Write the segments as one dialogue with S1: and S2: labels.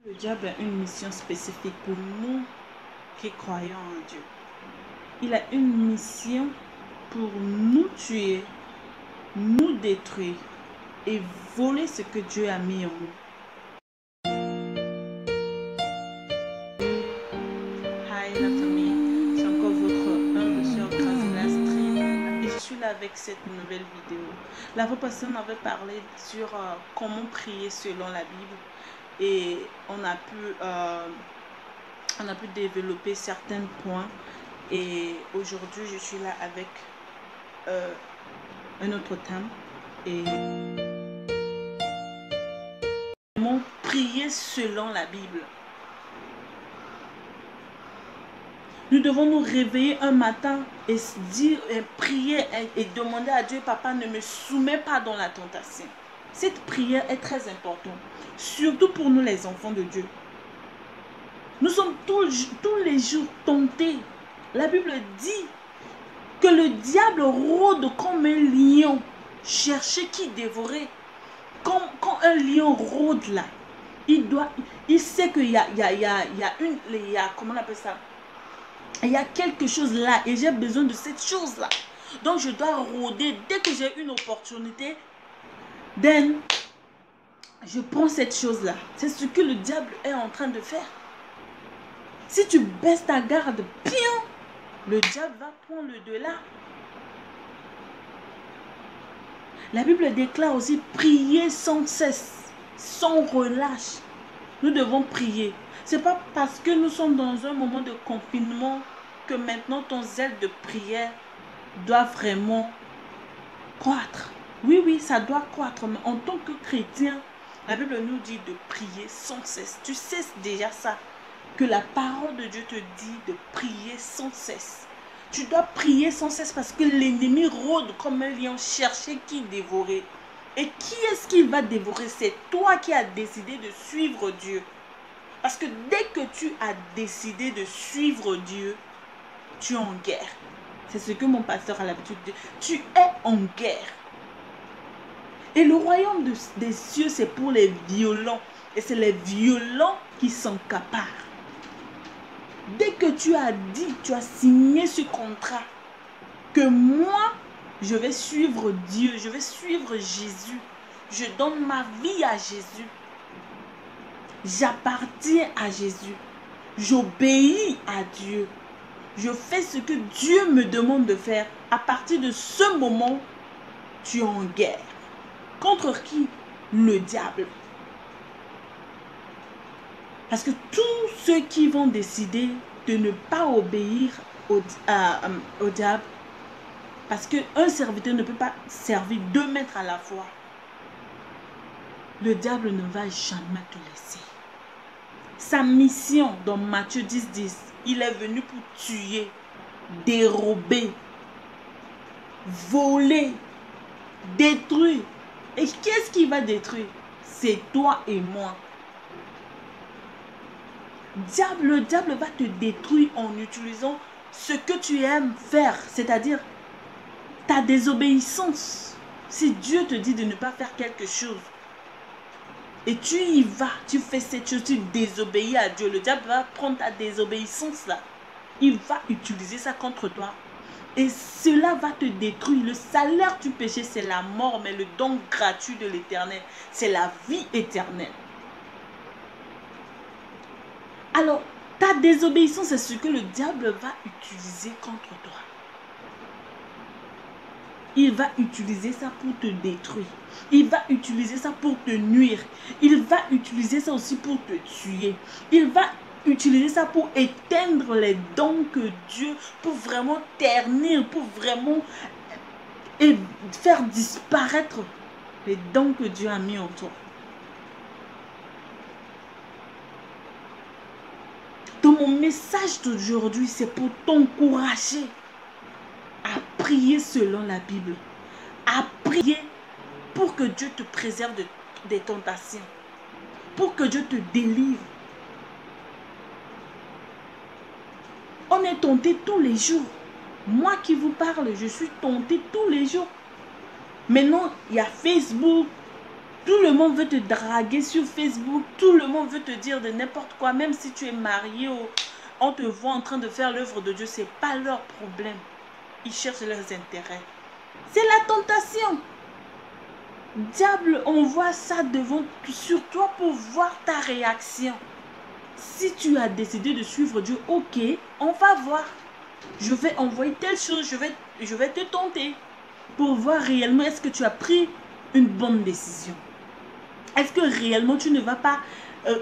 S1: Le diable a une mission spécifique pour nous qui croyons en Dieu. Il a une mission pour nous tuer, nous détruire et voler ce que Dieu a mis en nous. Hi la famille, c'est encore votre humble sœur Grazina Stream et je suis là avec cette nouvelle vidéo. La fois passée, on avait parlé sur comment prier selon la Bible et on a pu développer certains points. Et aujourd'hui, je suis là avec un autre thème. Et comment prier selon la Bible. Nous devons nous réveiller un matin et dire, et prier et demander à Dieu, Papa, ne me soumets pas dans la tentation. Cette prière est très importante, surtout pour nous les enfants de Dieu. Nous sommes tous les jours tentés. La Bible dit que le diable rôde comme un lion, chercher qui dévorer. Quand un lion rôde là, il sait qu'il y a comment on appelle ça? Il y a quelque chose là et j'ai besoin de cette chose là. Donc je dois rôder dès que j'ai une opportunité. Je prends cette chose là. C'est ce que le diable est en train de faire. Si tu baisses ta garde bien, le diable va prendre le delà. La Bible déclare aussi prier sans cesse, sans relâche. Nous devons prier. Ce n'est pas parce que nous sommes dans un moment de confinement que maintenant ton zèle de prière doit vraiment croître. Oui, ça doit croître. Mais en tant que chrétien, la Bible nous dit de prier sans cesse. Tu sais déjà ça, que la parole de Dieu te dit de prier sans cesse. Tu dois prier sans cesse parce que l'ennemi rôde comme un lion, chercher qui dévorer. Et qui est-ce qu'il va dévorer? C'est toi qui as décidé de suivre Dieu. Parce que dès que tu as décidé de suivre Dieu, tu es en guerre. C'est ce que mon pasteur a l'habitude de dire. Tu es en guerre. Et le royaume des cieux, c'est pour les violents. Et c'est les violents qui s'accaparent. Dès que tu as dit, tu as signé ce contrat, que moi, je vais suivre Dieu, je vais suivre Jésus, je donne ma vie à Jésus, j'appartiens à Jésus, j'obéis à Dieu, je fais ce que Dieu me demande de faire. À partir de ce moment, tu es en guerre. Contre qui? Le diable. Parce que tous ceux qui vont décider de ne pas obéir au diable, parce qu'un serviteur ne peut pas servir 2 maîtres à la fois, le diable ne va jamais te laisser. Sa mission dans Matthieu 10:10, il est venu pour tuer, dérober, voler, détruire. Et qu'est-ce qu'il va détruire? C'est toi et moi. Le diable va te détruire en utilisant ce que tu aimes faire, c'est-à-dire ta désobéissance. Si Dieu te dit de ne pas faire quelque chose et tu y vas, tu fais cette chose, tu désobéis à Dieu, le diable va prendre ta désobéissance là. Il va utiliser ça contre toi. Et cela va te détruire. Le salaire du péché, c'est la mort, mais le don gratuit de l'Éternel, c'est la vie éternelle. Alors, ta désobéissance, c'est ce que le diable va utiliser contre toi. Il va utiliser ça pour te détruire. Il va utiliser ça pour te nuire. Il va utiliser ça aussi pour te tuer. Il va utiliser ça pour éteindre les dons que Dieu, pour vraiment ternir, pour vraiment faire disparaître les dons que Dieu a mis en toi. Donc mon message d'aujourd'hui, c'est pour t'encourager à prier selon la Bible. À prier pour que Dieu te préserve des tentations. Pour que Dieu te délivre. On est tenté tous les jours. Moi qui vous parle, je suis tenté tous les jours. Maintenant, il y a Facebook. Tout le monde veut te draguer sur Facebook. Tout le monde veut te dire de n'importe quoi. Même si tu es marié ou on te voit en train de faire l'œuvre de Dieu. Ce n'est pas leur problème. Ils cherchent leurs intérêts. C'est la tentation. Diable, on voit ça devant sur toi pour voir ta réaction. Si tu as décidé de suivre Dieu, ok, on va voir. Je vais envoyer telle chose, je vais te tenter pour voir réellement est-ce que tu as pris une bonne décision. Est-ce que réellement tu ne vas pas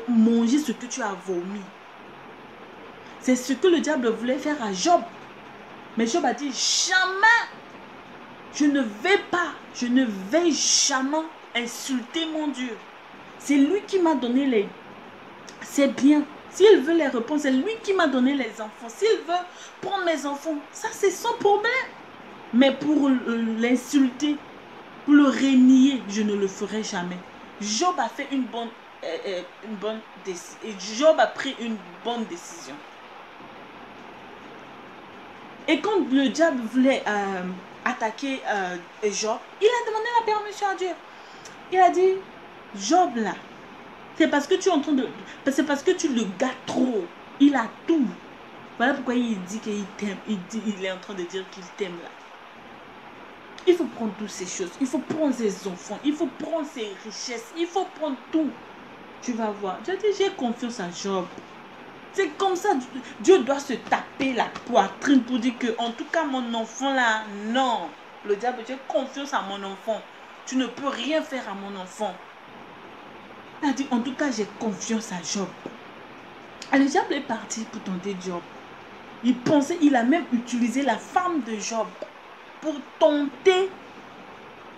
S1: manger ce que tu as vomi? C'est ce que le diable voulait faire à Job. Mais Job a dit, jamais, je ne vais jamais insulter mon Dieu. C'est lui qui m'a donné les... C'est bien. S'il veut les réponses, c'est lui qui m'a donné les enfants. S'il veut prendre mes enfants, ça c'est son problème. Mais pour l'insulter, pour le renier, je ne le ferai jamais. Job a fait une bonne décision. Job a pris une bonne décision. Et quand le diable voulait attaquer Job, il a demandé la permission à Dieu. Il a dit, Job là, c'est parce que tu es en train de... C'est parce que tu le gâtes trop. Il a tout. Voilà pourquoi il dit qu'il t'aime. Il est en train de dire qu'il t'aime là. Il faut prendre toutes ces choses. Il faut prendre ses enfants. Il faut prendre ses richesses. Il faut prendre tout. Tu vas voir. J'ai dit, j'ai confiance à Job. C'est comme ça. Dieu doit se taper la poitrine pour dire que, en tout cas, mon enfant là, non. Le diable, j'ai confiance à mon enfant. Tu ne peux rien faire à mon enfant. Il a dit, en tout cas, j'ai confiance à Job. Et le diable est parti pour tenter Job. Il pensait, il a même utilisé la femme de Job pour tenter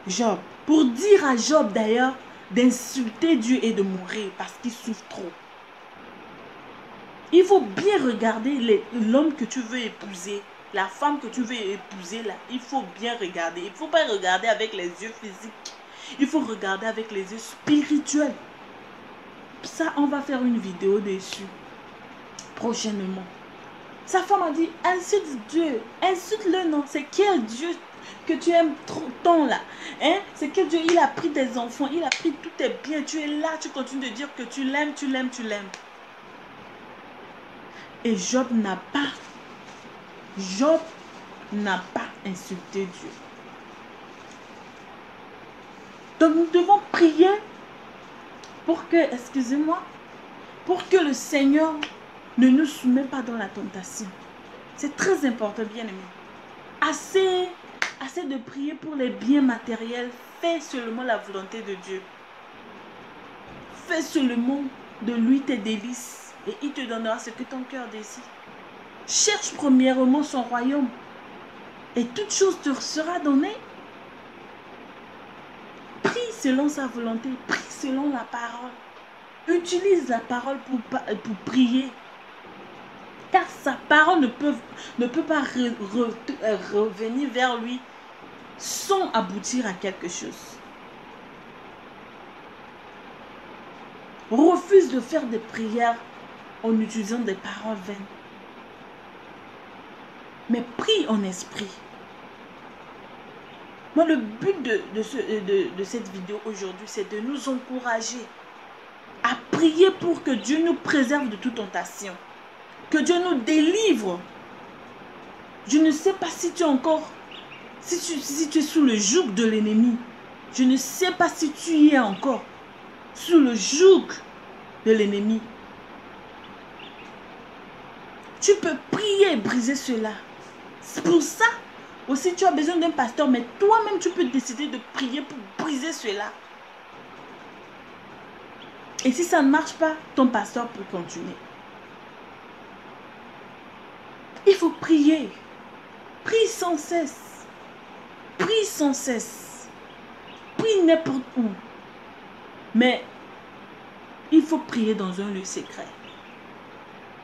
S1: Job. Pour dire à Job d'ailleurs d'insulter Dieu et de mourir parce qu'il souffre trop. Il faut bien regarder l'homme que tu veux épouser, la femme que tu veux épouser là. Il faut bien regarder. Il ne faut pas regarder avec les yeux physiques. Il faut regarder avec les yeux spirituels. Ça, on va faire une vidéo dessus prochainement. Sa femme a dit, insulte Dieu, insulte-le, non. C'est quel Dieu que tu aimes tant là, hein? C'est quel Dieu, il a pris tes enfants, il a pris tous tes biens, tu es là, tu continues de dire que tu l'aimes, tu l'aimes, tu l'aimes. Et Job n'a pas insulté Dieu. Donc nous devons prier pour que, excusez-moi, pour que le Seigneur ne nous soumet pas dans la tentation. C'est très important, bien aimé. Assez de prier pour les biens matériels. Fais seulement la volonté de Dieu. Fais seulement de lui tes délices et il te donnera ce que ton cœur désire. Cherche premièrement son royaume et toute chose te sera donnée. Prie selon sa volonté, prie selon la parole. Utilise la parole pour prier. Car sa parole ne peut pas revenir vers lui sans aboutir à quelque chose. Refuse de faire des prières en utilisant des paroles vaines. Mais prie en esprit. Moi, le but de cette vidéo aujourd'hui, c'est de nous encourager à prier pour que Dieu nous préserve de toute tentation. Que Dieu nous délivre. Je ne sais pas si tu es encore, si tu es sous le joug de l'ennemi. Je ne sais pas si tu y es encore sous le joug de l'ennemi. Tu peux prier et briser cela. C'est pour ça aussi tu as besoin d'un pasteur, mais toi-même tu peux décider de prier pour briser cela. Et si ça ne marche pas, ton pasteur peut continuer. Il faut prier. Prie sans cesse. Prie sans cesse. Prie n'importe où. Mais il faut prier dans un lieu secret.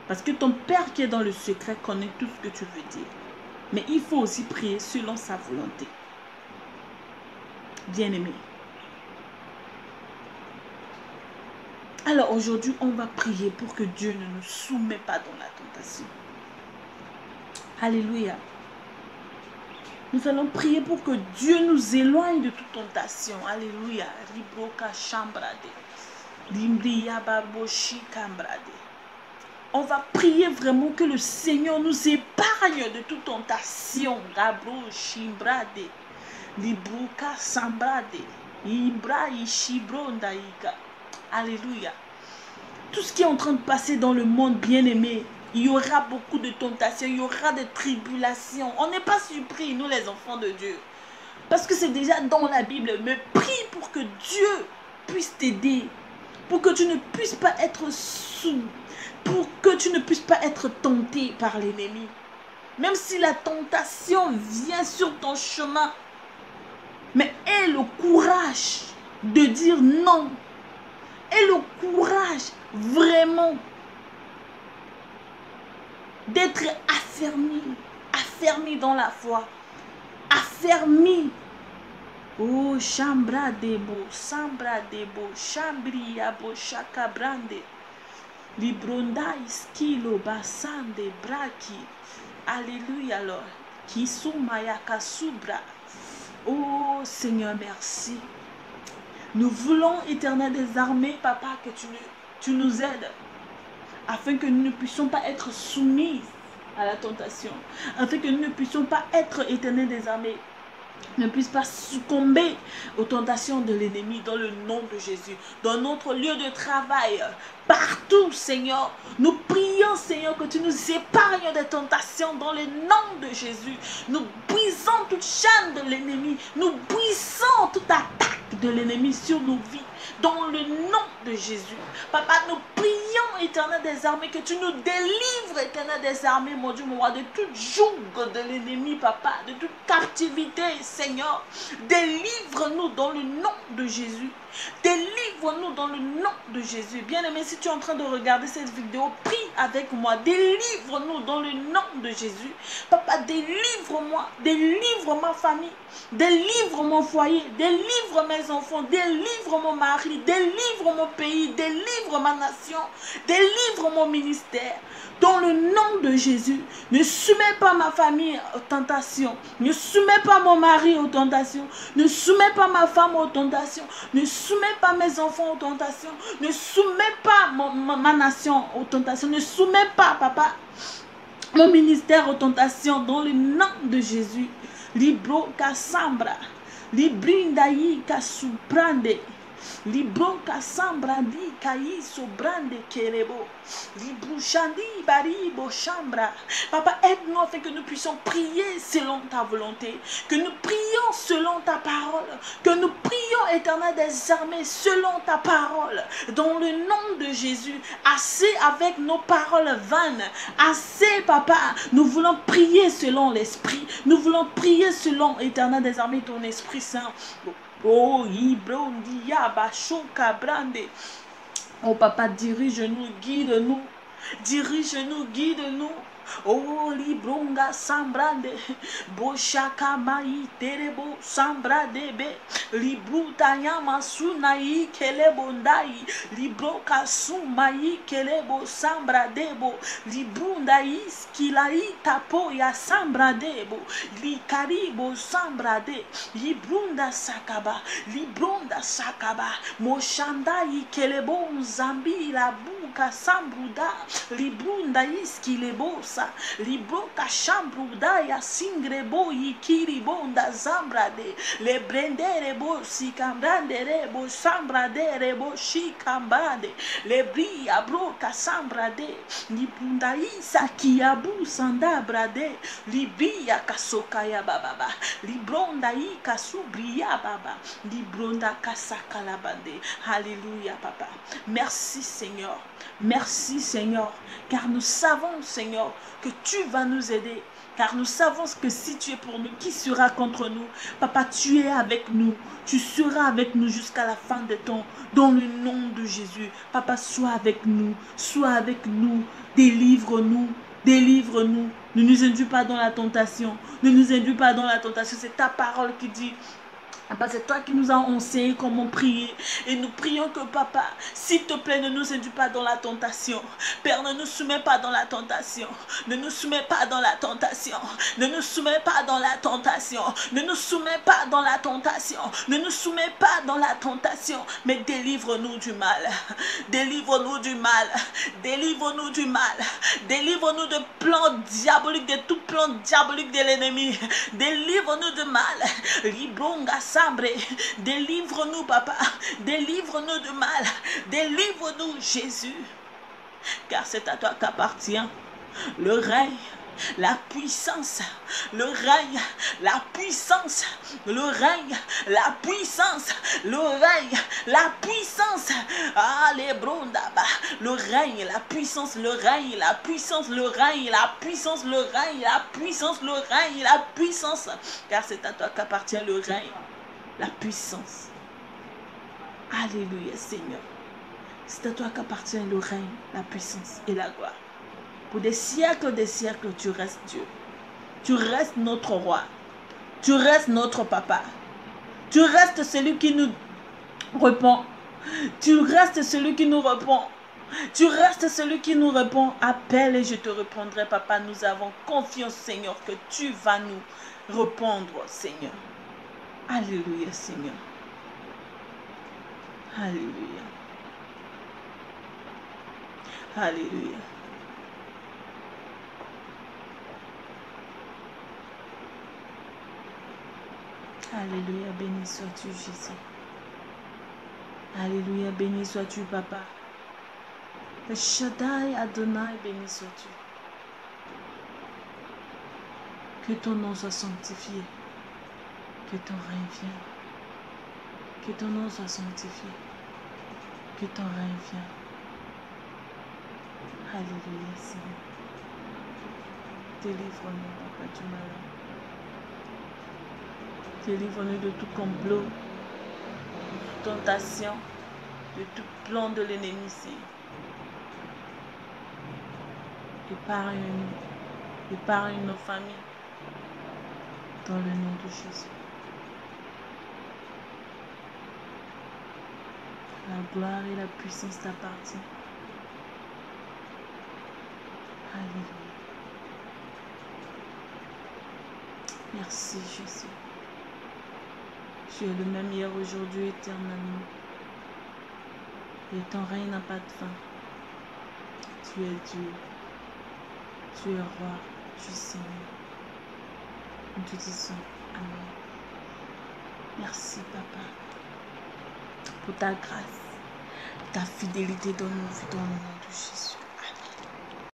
S1: Parce que ton Père qui est dans le secret connaît tout ce que tu veux dire. Mais il faut aussi prier selon sa volonté. Bien-aimé. Alors aujourd'hui, on va prier pour que Dieu ne nous soumette pas dans la tentation. Alléluia. Nous allons prier pour que Dieu nous éloigne de toute tentation. Alléluia. Ribroka chambrade. Limbriya barboshi kambrade. On va prier vraiment que le Seigneur nous épargne de toute tentation. Gabro shimbrade. Libruka sambrade. Ibra ishibrondaïka. Alléluia. Tout ce qui est en train de passer dans le monde, bien-aimé, il y aura beaucoup de tentations, il y aura des tribulations. On n'est pas surpris, nous les enfants de Dieu. Parce que c'est déjà dans la Bible. Mais prie pour que Dieu puisse t'aider. Pour que tu ne puisses pas être pour que tu ne puisses pas être tenté par l'ennemi. Même si la tentation vient sur ton chemin. Mais aie le courage de dire non. Aie le courage vraiment d'être affermi dans la foi, affermi. Oh, chambra debo, sambra debo, chambria bo chakabrande, libronda iskilo basande braki. Alléluia, alors. Kisumaya kasubra. Oh, Seigneur, merci. Nous voulons, Éternel des armées, Papa, que tu nous aides, afin que nous ne puissions pas être soumis à la tentation, afin que nous ne puissions pas être, Éternel des armées, ne puisse pas succomber aux tentations de l'ennemi dans le nom de Jésus, dans notre lieu de travail, partout, Seigneur. Nous prions, Seigneur, que tu nous épargnes des tentations dans le nom de Jésus. Nous brisons toute chaîne de l'ennemi, nous brisons toute attaque de l'ennemi sur nos vies, dans le nom de Jésus. Papa, nous prions, Éternel des armées, que tu nous délivres, Éternel des armées, mon Dieu, mon roi, de toute joug de l'ennemi, Papa, de toute captivité, Seigneur. Délivre-nous dans le nom de Jésus. Délivre-nous dans le nom de Jésus. Bien-aimé, si tu es en train de regarder cette vidéo, prie avec moi. Délivre-nous dans le nom de Jésus. Papa, délivre-moi. Délivre ma famille. Délivre mon foyer. Délivre mes enfants. Délivre mon mari. Délivre mon pays. Délivre ma nation. Délivre mon ministère. Dans le nom de Jésus, ne soumets pas ma famille aux tentations. Ne soumets pas mon mari aux tentations. Ne soumets pas ma femme aux tentations. Ne soumets pas mes enfants aux tentations. Ne soumets pas ma nation aux tentations. Ne soumets pas, Papa, mon ministère aux tentations. Dans le nom de Jésus. Libro Cassambra. Librindaï Kasuprande. Libro Cassambra di Caï Sobrande Kerebo. Librouchandi Baribo Chambra. Papa, aide-nous afin que nous puissions prier selon ta volonté. Que nous prions selon ta parole. Que nous prions, Éternel des armées, selon ta parole. Dans le nom de Jésus. Assez avec nos paroles vaines. Assez, Papa. Nous voulons prier selon l'Esprit. Nous voulons prier selon, Éternel des armées, ton Esprit Saint. Oh, Ibrondia Bachoka Brande. Oh, Papa, dirige-nous, guide-nous. Dirige-nous, guide-nous. Oh, Libronga Sambrande. Boshaka Mai Terebo Sambrandebe. Librutayama Sunai Kelebondai. Libroka Sumai Kelebo Sambradebo. Librundai Skilai Tapo Ya Sambradebo. Likaribo Sambrade. Librunda Sakaba. Libronda Sakaba. Moshandai Kelebon Zambi La Buka Sambruda. Librunda Iskilebo. Libroka Shambruda Ya Singrebo Yikiribonda Zambrade. Le Brenderebo Sikambrandebo Sambradebo Shikambade. Le Bria Broka Sambrade. Libunda Isa Kiabu Sandabrade. Libia Kasokaya Baba. Libronda Ika Subria Baba. Libronda Kasakalabande. Alléluia, Papa. Merci, Seigneur. Merci, Seigneur. Car nous savons, Seigneur, que tu vas nous aider. Car nous savons que si tu es pour nous, qui sera contre nous? Papa, tu es avec nous. Tu seras avec nous jusqu'à la fin des temps. Dans le nom de Jésus. Papa, sois avec nous. Sois avec nous. Délivre-nous. Délivre-nous. Ne nous induis pas dans la tentation. Ne nous induis pas dans la tentation. C'est ta parole qui dit Papa, c'est toi qui nous as enseigné comment prier. Et nous prions que, papa, s'il te plaît, ne nous induis pas dans la tentation. Père, ne nous soumets pas dans la tentation. Ne nous soumets pas dans la tentation. Ne nous soumets pas dans la tentation. Ne nous soumets pas dans la tentation. Ne nous soumets pas dans la tentation. Mais délivre-nous du mal. Délivre-nous du mal. Délivre-nous du mal. Délivre-nous de plans diaboliques, de tout plan diabolique de l'ennemi. Délivre-nous du mal. Libronga Sambre. Délivre-nous, papa. Délivre-nous du mal. Délivre-nous, Jésus. Car c'est à toi qu'appartient le règne, la puissance, le règne, la puissance, le règne, la puissance, le règne, la puissance. Allez, brondaba, le règne, la puissance, le règne, la puissance, le règne, la puissance, le règne, la puissance, le règne, la puissance. Car c'est à toi qu'appartient le règne, la puissance. Alléluia, Seigneur. C'est à toi qu'appartient le règne, la puissance et la gloire. Pour des siècles, tu restes Dieu. Tu restes notre roi. Tu restes notre papa. Tu restes celui qui nous répond. Tu restes celui qui nous répond. Tu restes celui qui nous répond. Appelle et je te répondrai, papa. Nous avons confiance, Seigneur, que tu vas nous répondre, Seigneur. Alléluia, Seigneur. Alléluia. Alléluia. Alléluia, béni sois-tu, Jésus. Alléluia, béni sois-tu, Papa. Le Shaddai Adonai, béni sois-tu. Que ton nom soit sanctifié. Que ton règne vienne. Que ton nom soit sanctifié. Que ton règne vienne. Alléluia, Seigneur. Délivre-nous, Papa, du malin. Délivre-nous de tout complot, de toute tentation, de tout plan de l'ennemi, Seigneur. Épargne-nous, épargne nos familles, dans le nom de Jésus. La gloire et la puissance t'appartiennent. Alléluia. Merci, Jésus. Tu es le même hier, aujourd'hui, éternellement. Et ton règne n'a pas de fin. Tu es Dieu. Tu es roi. Tu es Seigneur. Nous te disons Amen. Merci, Papa, pour ta grâce, ta fidélité dans nos vies, dans le nom de Jésus.